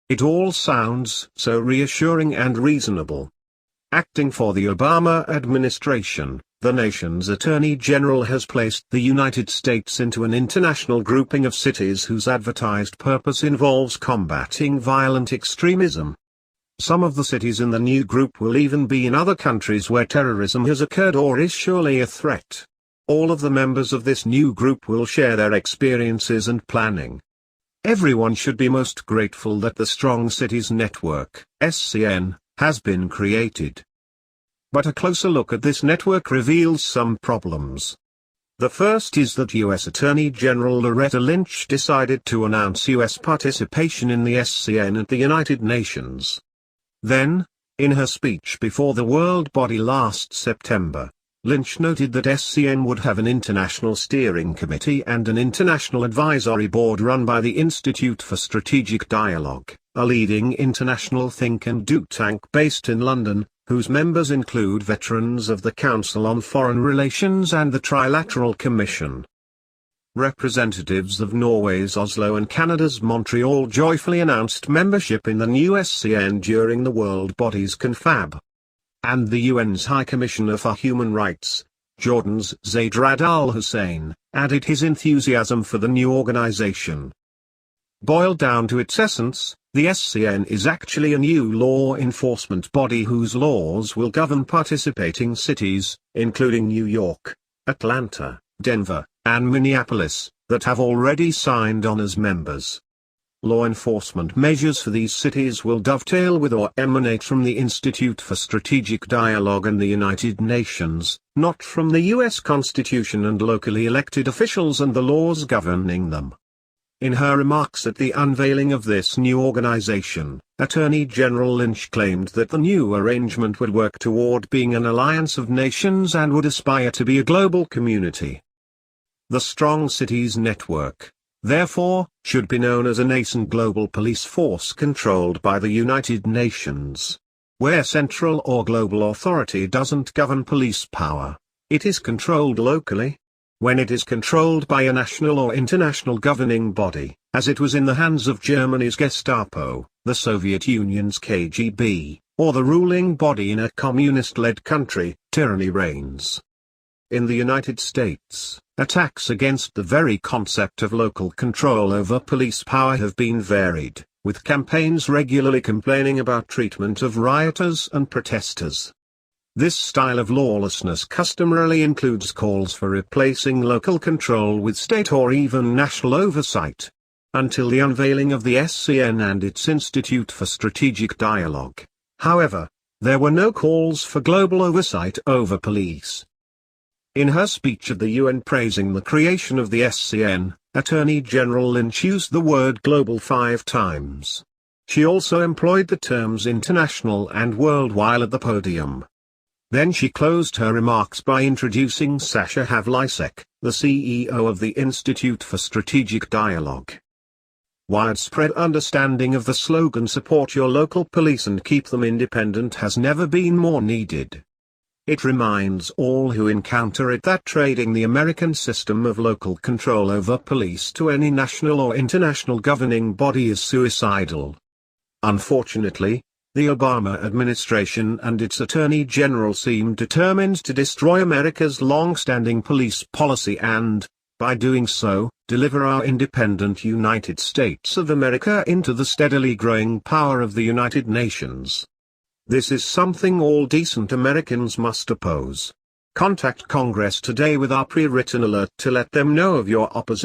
It all sounds so reassuring and reasonable. Acting for the Obama administration, the nation's Attorney General has placed the United States into an international grouping of cities whose advertised purpose involves combating violent extremism. Some of the cities in the new group will even be in other countries where terrorism has occurred or is surely a threat. All of the members of this new group will share their experiences and planning. Everyone should be most grateful that the Strong Cities Network, SCN, has been created. But a closer look at this network reveals some problems. The first is that U.S. Attorney General Loretta Lynch decided to announce U.S. participation in the SCN at the United Nations. Then, in her speech before the World Body last September, Lynch noted that SCN would have an international steering committee and an international advisory board run by the Institute for Strategic Dialogue, a leading international think and do tank based in London, whose members include veterans of the Council on Foreign Relations and the Trilateral Commission. Representatives of Norway's Oslo and Canada's Montreal joyfully announced membership in the new SCN during the World Body's confab. And the UN's High Commissioner for Human Rights, Jordan's Zaid Rad Al Hussein, added his enthusiasm for the new organization. Boiled down to its essence, the SCN is actually a new law enforcement body whose laws will govern participating cities, including New York, Atlanta, Denver, and Minneapolis, that have already signed on as members. Law enforcement measures for these cities will dovetail with or emanate from the Institute for Strategic Dialogue and the United Nations, not from the U.S. Constitution and locally elected officials and the laws governing them. In her remarks at the unveiling of this new organization, Attorney General Lynch claimed that the new arrangement would work toward being an alliance of nations and would aspire to be a global community. The Strong Cities Network, therefore, should be known as a nascent global police force controlled by the United Nations. Where central or global authority doesn't govern police power, it is controlled locally. When it is controlled by a national or international governing body, as it was in the hands of Germany's Gestapo, the Soviet Union's KGB, or the ruling body in a communist-led country, tyranny reigns. In the United States, attacks against the very concept of local control over police power have been varied, with campaigns regularly complaining about treatment of rioters and protesters. This style of lawlessness customarily includes calls for replacing local control with state or even national oversight. Until the unveiling of the SCN and its Institute for Strategic Dialogue, however, there were no calls for global oversight over police. In her speech at the UN praising the creation of the SCN, Attorney General Lynch used the word global 5 times. She also employed the terms international and world while at the podium. Then she closed her remarks by introducing Sasha Havlicek, the CEO of the Institute for Strategic Dialogue. Widespread understanding of the slogan "Support your local police and keep them independent" has never been more needed. It reminds all who encounter it that trading the American system of local control over police to any national or international governing body is suicidal. Unfortunately, the Obama administration and its Attorney General seem determined to destroy America's long-standing police policy and, by doing so, deliver our independent United States of America into the steadily growing power of the United Nations. This is something all decent Americans must oppose. Contact Congress today with our pre-written alert to let them know of your opposition.